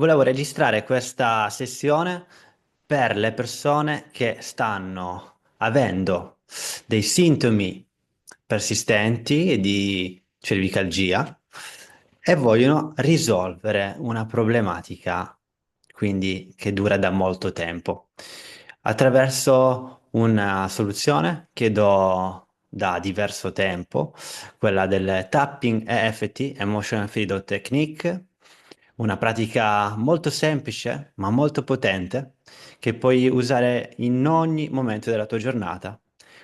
Volevo registrare questa sessione per le persone che stanno avendo dei sintomi persistenti di cervicalgia e vogliono risolvere una problematica, quindi che dura da molto tempo, attraverso una soluzione che do da diverso tempo, quella del Tapping EFT, Emotional Freedom Technique, una pratica molto semplice ma molto potente che puoi usare in ogni momento della tua giornata.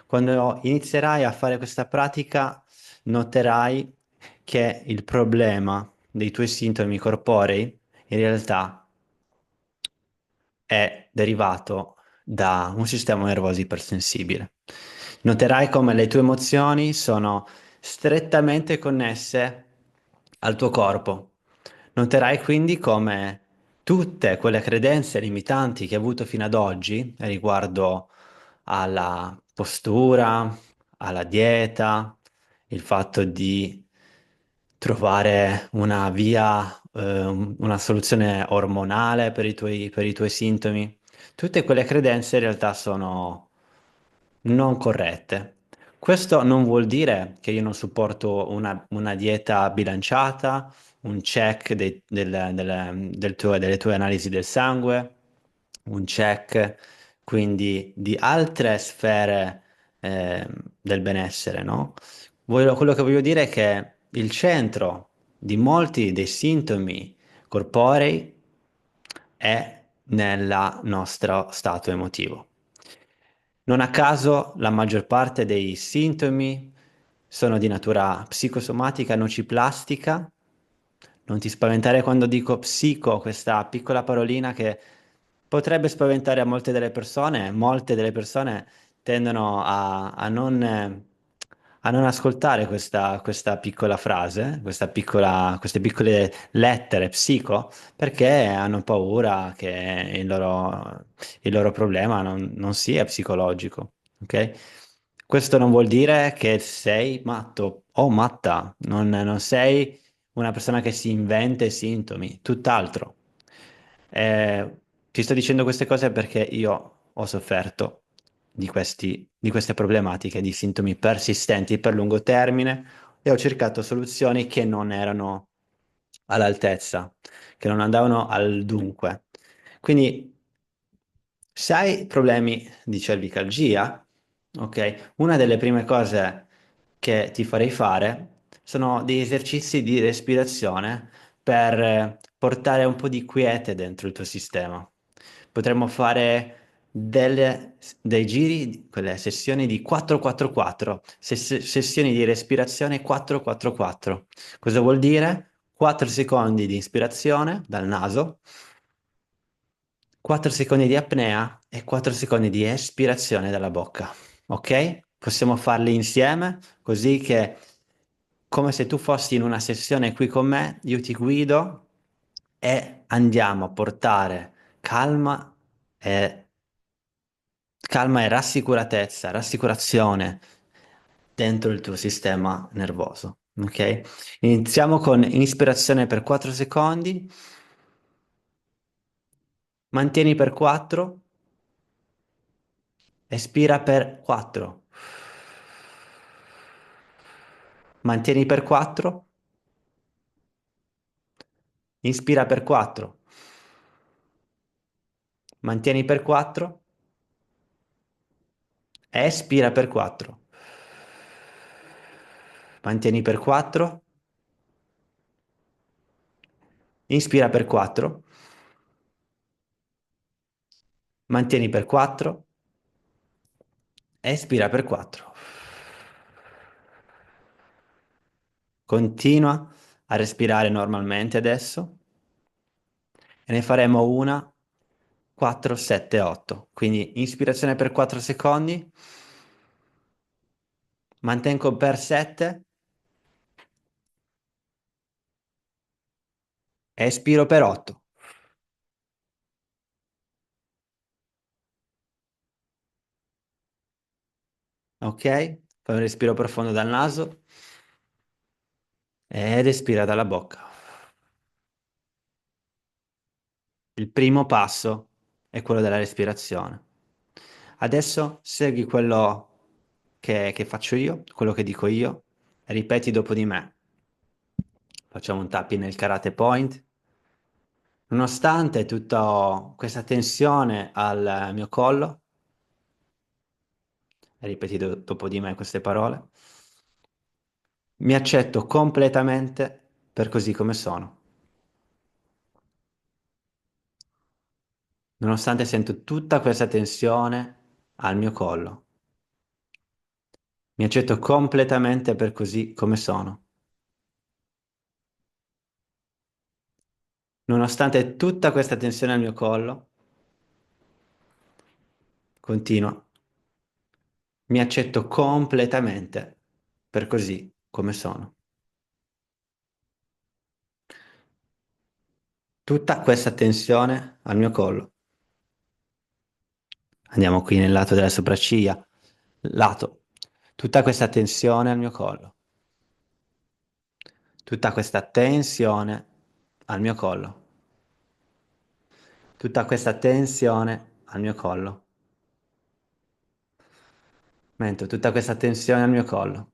Quando inizierai a fare questa pratica, noterai che il problema dei tuoi sintomi corporei in realtà è derivato da un sistema nervoso ipersensibile. Noterai come le tue emozioni sono strettamente connesse al tuo corpo. Noterai quindi come tutte quelle credenze limitanti che hai avuto fino ad oggi riguardo alla postura, alla dieta, il fatto di trovare una via, una soluzione ormonale per i tuoi sintomi. Tutte quelle credenze in realtà sono non corrette. Questo non vuol dire che io non supporto una dieta bilanciata, un check delle tue analisi del sangue, un check quindi di altre sfere ehm, del benessere, no? Quello che voglio dire è che il centro di molti dei sintomi corporei è nel nostro stato emotivo. Non a caso la maggior parte dei sintomi sono di natura psicosomatica, nociplastica. Non ti spaventare quando dico psico, questa piccola parolina che potrebbe spaventare a molte delle persone. Molte delle persone tendono a non ascoltare questa piccola frase, queste piccole lettere psico, perché hanno paura che il loro problema non sia psicologico, ok? Questo non vuol dire che sei matto o matta, non sei una persona che si inventa i sintomi, tutt'altro. Ti sto dicendo queste cose perché io ho sofferto di queste problematiche, di sintomi persistenti per lungo termine e ho cercato soluzioni che non erano all'altezza, che non andavano al dunque. Quindi, se hai problemi di cervicalgia, ok, una delle prime cose che ti farei fare sono degli esercizi di respirazione per portare un po' di quiete dentro il tuo sistema. Potremmo fare dei giri, quelle sessioni di 4-4-4, sessioni di respirazione 4-4-4. Cosa vuol dire? 4 secondi di ispirazione dal naso, 4 secondi di apnea e 4 secondi di espirazione dalla bocca. Ok? Possiamo farli insieme, così che, come se tu fossi in una sessione qui con me, io ti guido e andiamo a portare e, calma e rassicuratezza, rassicurazione dentro il tuo sistema nervoso. Ok? Iniziamo con ispirazione per 4 secondi, mantieni per 4, espira per 4, mantieni per 4, inspira per 4, mantieni per 4, espira per 4, mantieni per 4, inspira per 4, mantieni per 4, espira per 4. Continua a respirare normalmente adesso e ne faremo una 4, 7, 8. Quindi ispirazione per 4 secondi, mantengo per 7, espiro per 8. Ok? Fai un respiro profondo dal naso ed espira dalla bocca. Il primo passo è quello della respirazione. Adesso segui quello che faccio io, quello che dico io, e ripeti dopo di me. Facciamo un tapping nel karate point. Nonostante tutta questa tensione al mio collo, e ripeti dopo di me queste parole, mi accetto completamente per così come sono. Nonostante sento tutta questa tensione al mio collo, mi accetto completamente per così come sono. Nonostante tutta questa tensione al mio collo, continuo, mi accetto completamente per così come sono. Tutta questa tensione al mio collo. Andiamo qui nel lato delle sopracciglia. Lato. Tutta questa tensione al mio collo. Tutta questa tensione al mio collo. Tutta questa tensione al mio collo. Mento, tutta questa tensione al mio collo.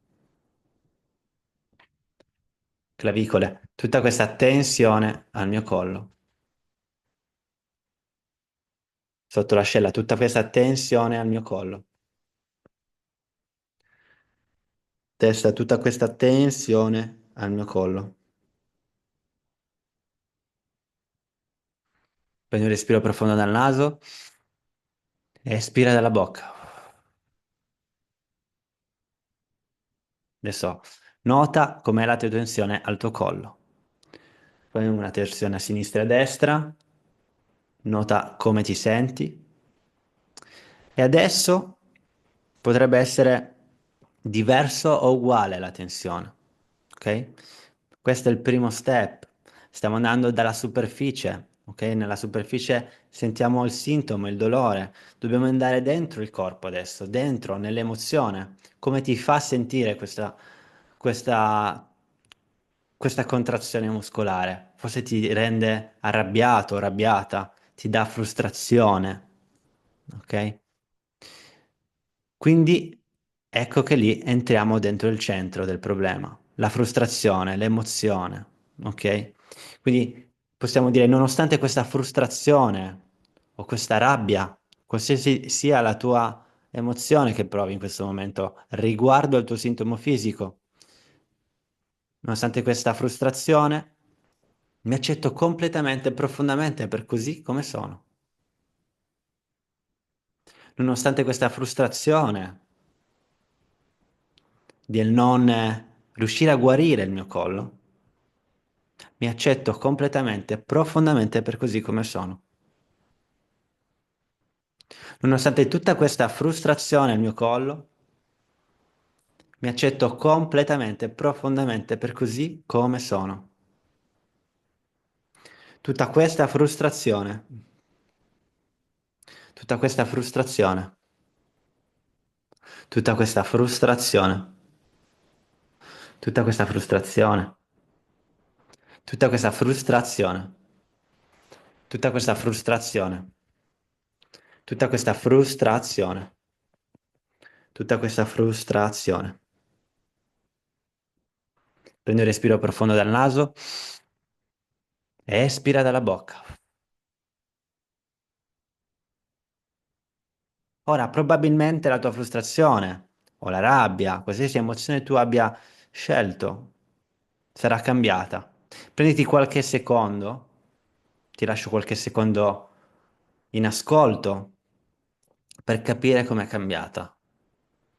Clavicole. Tutta questa tensione al mio collo. Sotto l'ascella, tutta questa tensione al mio collo. Testa, tutta questa tensione al mio collo. Prendi un respiro profondo dal naso e espira dalla bocca. Adesso nota com'è la tua tensione al tuo collo. Fai una tensione a sinistra e a destra, nota come ti senti. E adesso potrebbe essere diverso o uguale la tensione, ok? Questo è il primo step. Stiamo andando dalla superficie, ok? Nella superficie sentiamo il sintomo, il dolore. Dobbiamo andare dentro il corpo adesso, dentro, nell'emozione. Come ti fa sentire questa, questa contrazione muscolare? Forse ti rende arrabbiato, arrabbiata, ti dà frustrazione, ok? Quindi ecco che lì entriamo dentro il centro del problema, la frustrazione, l'emozione, ok? Quindi possiamo dire, nonostante questa frustrazione o questa rabbia, qualsiasi sia la tua emozione che provi in questo momento riguardo al tuo sintomo fisico, nonostante questa frustrazione, mi accetto completamente e profondamente per così come sono. Nonostante questa frustrazione del non riuscire a guarire il mio collo, mi accetto completamente, profondamente per così come sono. Nonostante tutta questa frustrazione al mio collo, mi accetto completamente, profondamente per così come sono. Tutta questa frustrazione, tutta questa frustrazione, tutta questa frustrazione, tutta questa frustrazione, tutta questa frustrazione, tutta questa frustrazione, tutta questa frustrazione, tutta questa frustrazione. Prendi un respiro profondo dal naso e espira dalla bocca. Ora, probabilmente la tua frustrazione o la rabbia, qualsiasi emozione tu abbia scelto, sarà cambiata. Prenditi qualche secondo, ti lascio qualche secondo in ascolto per capire com'è cambiata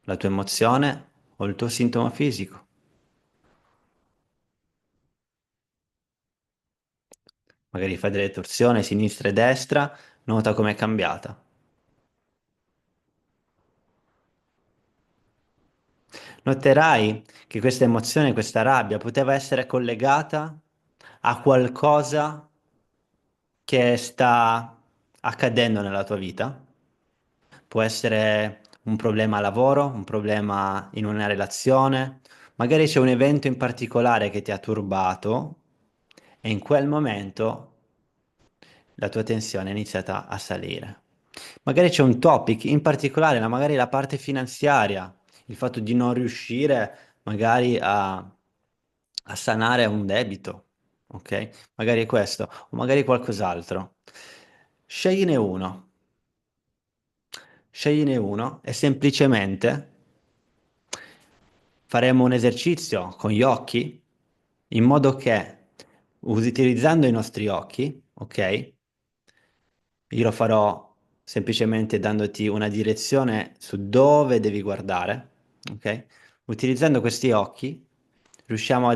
la tua emozione o il tuo sintomo fisico. Magari fai delle torsioni sinistra e destra, nota com'è cambiata. Noterai che questa emozione, questa rabbia poteva essere collegata a qualcosa che sta accadendo nella tua vita. Può essere un problema a lavoro, un problema in una relazione, magari c'è un evento in particolare che ti ha turbato e in quel momento la tua tensione è iniziata a salire. Magari c'è un topic, in particolare, magari la parte finanziaria, il fatto di non riuscire magari a sanare un debito, ok? Magari è questo, o magari qualcos'altro. Scegliene uno, scegliene uno e semplicemente faremo un esercizio con gli occhi in modo che, utilizzando i nostri occhi, ok? Io lo farò semplicemente dandoti una direzione su dove devi guardare, ok? Utilizzando questi occhi riusciamo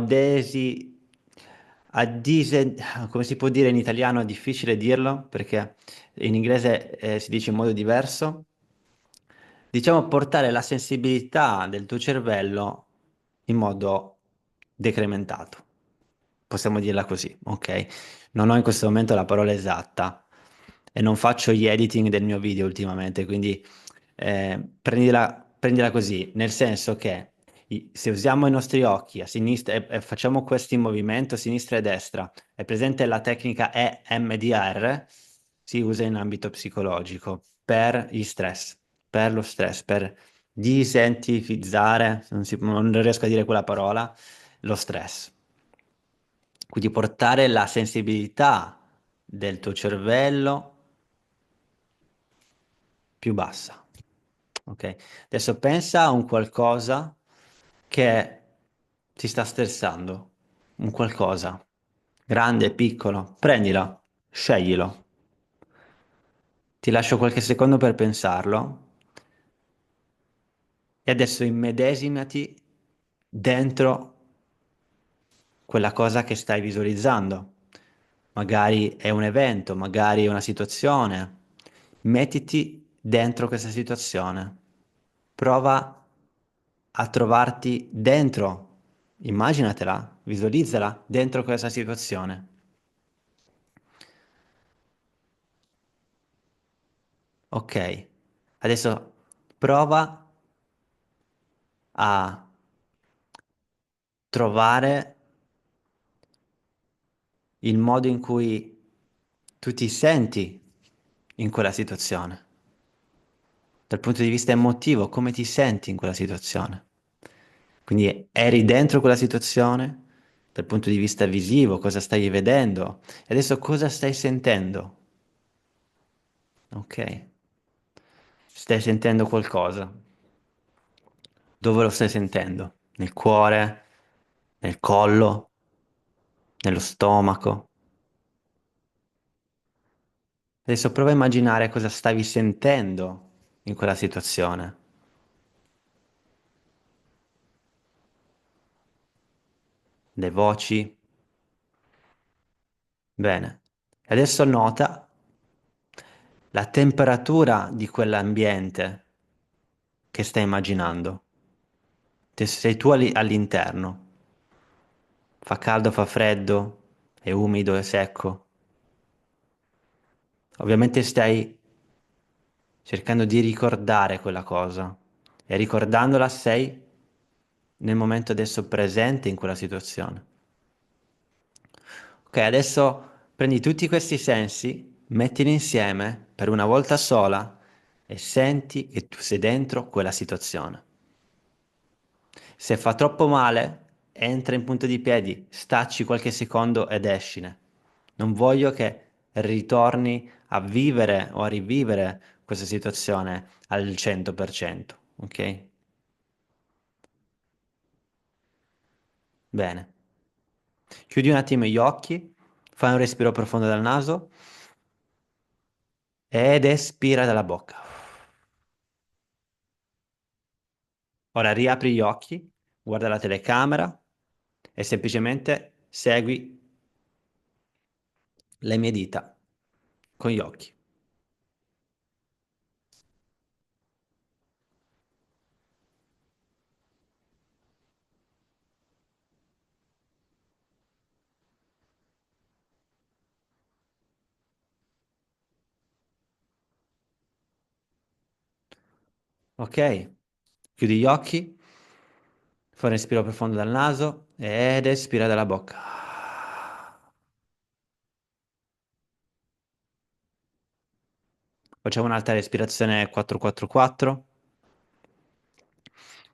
come si può dire in italiano? È difficile dirlo perché in inglese si dice in modo diverso. Diciamo portare la sensibilità del tuo cervello in modo decrementato. Possiamo dirla così, ok? Non ho in questo momento la parola esatta e non faccio gli editing del mio video ultimamente, quindi prendila così, nel senso che se usiamo i nostri occhi a sinistra e facciamo questo in movimento sinistra e destra, è presente la tecnica EMDR, si usa in ambito psicologico per gli stress, per lo stress, per disentifizzare, non riesco a dire quella parola, lo stress. Quindi portare la sensibilità del tuo cervello più bassa. Ok? Adesso pensa a un qualcosa che ti sta stressando, un qualcosa, grande, piccolo, prendilo, sceglilo. Ti lascio qualche secondo per pensarlo e adesso immedesimati dentro quella cosa che stai visualizzando. Magari è un evento, magari è una situazione. Mettiti dentro questa situazione. Prova a trovarti dentro. Immaginatela, visualizzala dentro questa situazione. Ok. Adesso prova a trovare il modo in cui tu ti senti in quella situazione. Dal punto di vista emotivo, come ti senti in quella situazione? Quindi eri dentro quella situazione, dal punto di vista visivo, cosa stai vedendo? E adesso cosa stai sentendo? Ok, stai sentendo qualcosa. Dove lo stai sentendo? Nel cuore, nel collo, nello stomaco? Adesso prova a immaginare cosa stavi sentendo in quella situazione. Le voci? Bene. Adesso nota la temperatura di quell'ambiente che stai immaginando. Sei tu all'interno. Fa caldo, fa freddo, è umido, è secco. Ovviamente stai cercando di ricordare quella cosa e ricordandola sei nel momento adesso presente in quella situazione. Ok, adesso prendi tutti questi sensi, mettili insieme per una volta sola e senti che tu sei dentro quella situazione. Se fa troppo male, entra in punta di piedi, stacci qualche secondo ed escine. Non voglio che ritorni a vivere o a rivivere questa situazione al 100%, ok? Bene. Chiudi un attimo gli occhi, fai un respiro profondo dal naso ed espira dalla bocca. Ora riapri gli occhi, guarda la telecamera e semplicemente segui le mie dita con gli occhi. Ok? Chiudi gli occhi, fai un respiro profondo dal naso ed espira dalla bocca. Facciamo un'altra respirazione 4-4-4.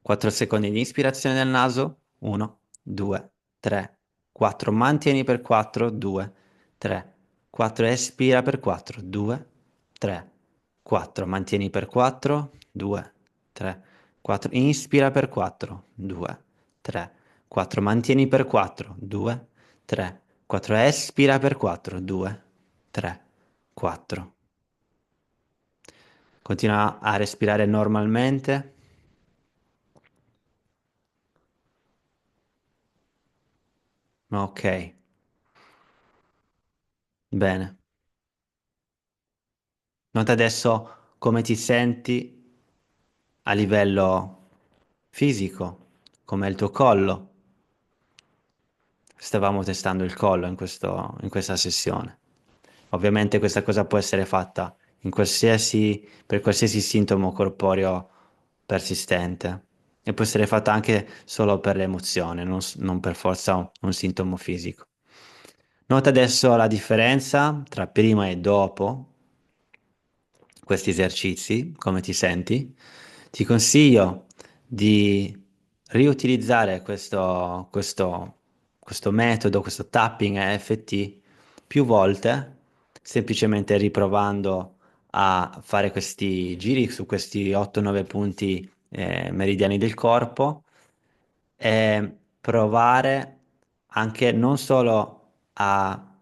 4 secondi di ispirazione nel naso. 1, 2, 3, 4. Mantieni per 4, 2, 3, 4. Espira per 4, 2, 3, 4. Mantieni per 4, 2, 3, 4. Inspira per 4, 2, 3, 4. Mantieni per 4, 2, 3, 4. Espira per 4, 2, 3, 4. Continua a respirare normalmente. Ok, bene. Nota adesso come ti senti a livello fisico, com'è il tuo collo. Stavamo testando il collo in questa sessione. Ovviamente questa cosa può essere fatta per qualsiasi sintomo corporeo persistente e può essere fatta anche solo per l'emozione, non per forza un sintomo fisico. Nota adesso la differenza tra prima e dopo questi esercizi, come ti senti. Ti consiglio di riutilizzare questo metodo, questo tapping EFT più volte, semplicemente riprovando a fare questi giri su questi 8-9 punti meridiani del corpo e provare anche non solo a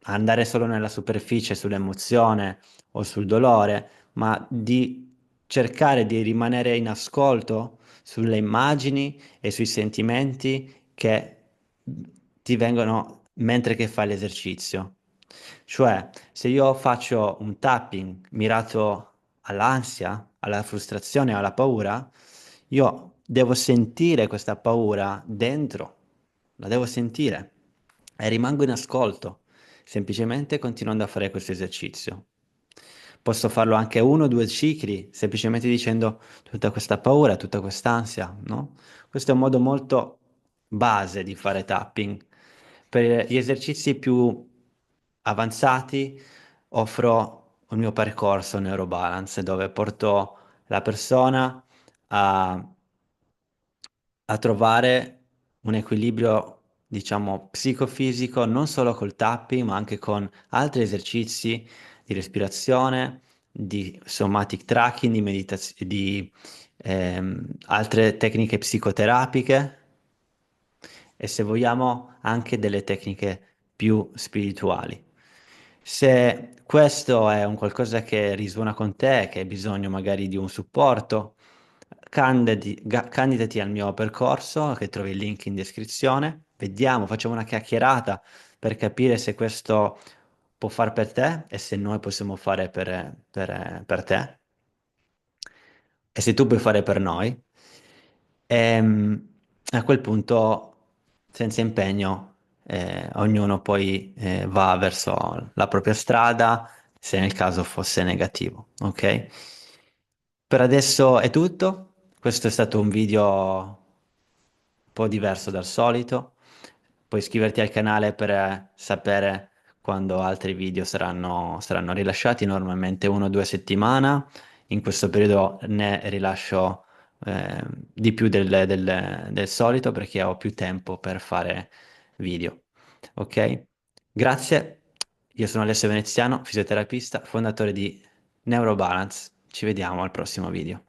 andare solo nella superficie, sull'emozione o sul dolore, ma di cercare di rimanere in ascolto sulle immagini e sui sentimenti che ti vengono mentre che fai l'esercizio. Cioè, se io faccio un tapping mirato all'ansia, alla frustrazione, alla paura, io devo sentire questa paura dentro, la devo sentire e rimango in ascolto, semplicemente continuando a fare questo esercizio. Posso farlo anche uno o due cicli, semplicemente dicendo tutta questa paura, tutta quest'ansia, no? Questo è un modo molto base di fare tapping. Per gli esercizi più avanzati offro il mio percorso Neurobalance, dove porto la persona a trovare un equilibrio, diciamo, psicofisico, non solo col tapping, ma anche con altri esercizi di respirazione, di somatic tracking, di meditazione, di altre tecniche psicoterapiche e se vogliamo anche delle tecniche più spirituali. Se questo è un qualcosa che risuona con te, che hai bisogno magari di un supporto, candidati al mio percorso, che trovi il link in descrizione. Vediamo, facciamo una chiacchierata per capire se questo può fare per te e se noi possiamo fare per te e se tu puoi fare per noi. A quel punto, senza impegno, ognuno poi va verso la propria strada, se nel caso fosse negativo, ok? Per adesso è tutto. Questo è stato un video un po' diverso dal solito. Puoi iscriverti al canale per sapere quando altri video saranno rilasciati, normalmente 1 o 2 settimane. In questo periodo ne rilascio di più del solito perché ho più tempo per fare video. Ok? Grazie. Io sono Alessio Veneziano, fisioterapista, fondatore di Neurobalance. Ci vediamo al prossimo video.